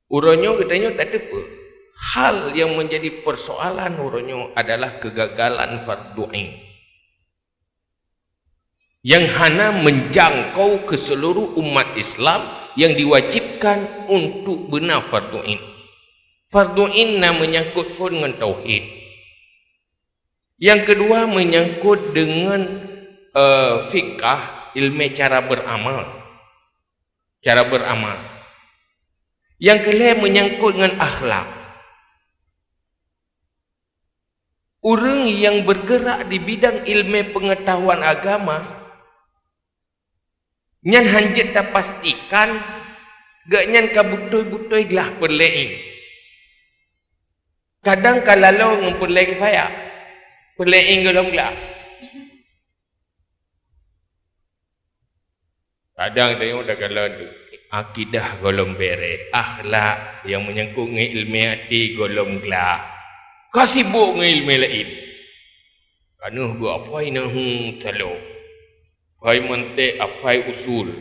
Uronyo katanya tak ada apa. Hal yang menjadi persoalan uronyo adalah kegagalan fardu ain yang hana menjangkau ke seluruh umat Islam yang diwajibkan untuk benar fardu ain. Fardu ain menyangkut dengan tauhid. Yang kedua menyangkut dengan fikah, ilmu cara beramal. Cara beramal. Yang kelima menyangkut dengan akhlak. Orang yang bergerak di bidang ilmu pengetahuan agama nyan hanjit tak pastikan gak nyan ka betul-betul gelah perlein. Kadang kalau ngempeleng faya perlein golong gelah. Kadang tengok dah kalau akidah golong bere, akhlak yang menyangkut dengan ilmu hati golong gelah. Kau sibuk dengan ilmu lain. Kerana gua afainahu talo. Fai mantek afai usul.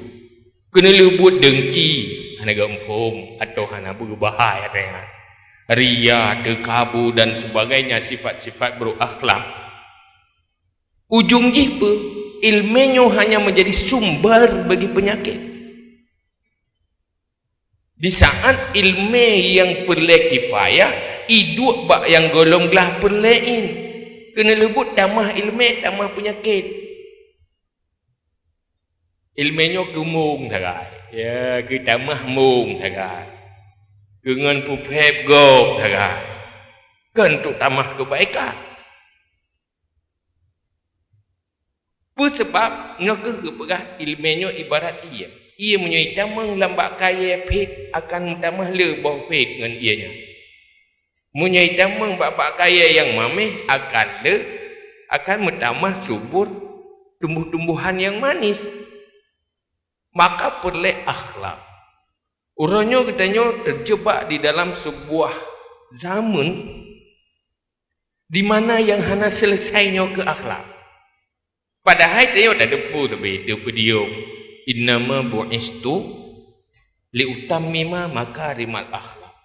Kena lebut dengki hana gempom atau hana berbahaya dengan ria, dekabu dan sebagainya sifat-sifat berakhlak. Ujung jipa ilmunya hanya menjadi sumber bagi penyakit. Di saat ilmu yang perlu kifayah, iduk bak yang golong gelah perlein. Kena lebut tamah ilmu, tamah penyakit. Ilmunya kumung sagai. Ya, kita mahmum sagai. Dengan pufheb gop sagai. Kan untuk tamah kebaikan. Sebab nak kepegah ilmunya ibarat ia. Ia menyai tamang lambak kaya pet akan tamah lebah pet dengan ianya. Menyai tamang bak kaya yang mameh akan menambah subur tumbuh-tumbuhan yang manis. Maka perlu akhlak. Orangnya katanya terjebak di dalam sebuah zaman di mana yang hana selesainya ke akhlak. Padahal tengok tak depu tapi dia pedium. Innama bu'istu liutammima makarimal akhlak.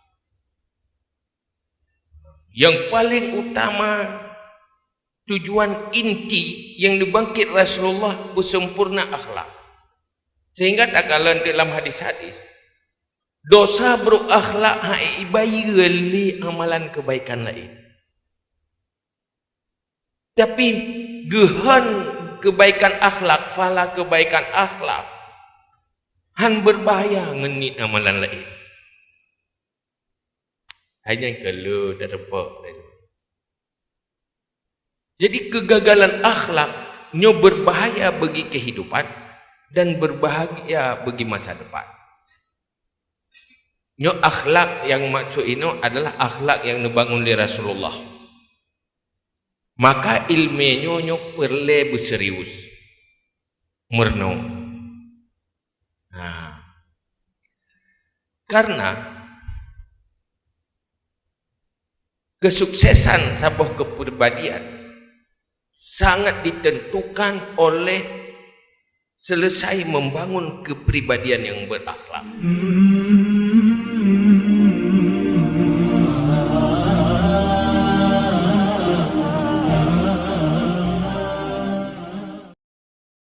Yang paling utama tujuan inti yang dibangkit Rasulullah bersempurna akhlak. Sehingga tak kalah dalam hadis-hadis dosa berakhlak hai ibayali amalan kebaikan lain. Tapi gehan kebaikan akhlak, fala kebaikan akhlak han berbahaya ngenit amalan lain. Hanya kalau dah dapat. Jadi kegagalan akhlak nyo berbahaya bagi kehidupan dan berbahagia bagi masa depan. Nyo akhlak yang maksud ini adalah akhlak yang dibangun oleh Rasulullah. Maka ilmunya nyo perlu berserius. Merno. Karena kesuksesan sebuah kepribadian sangat ditentukan oleh selesai membangun kepribadian yang berakhlak.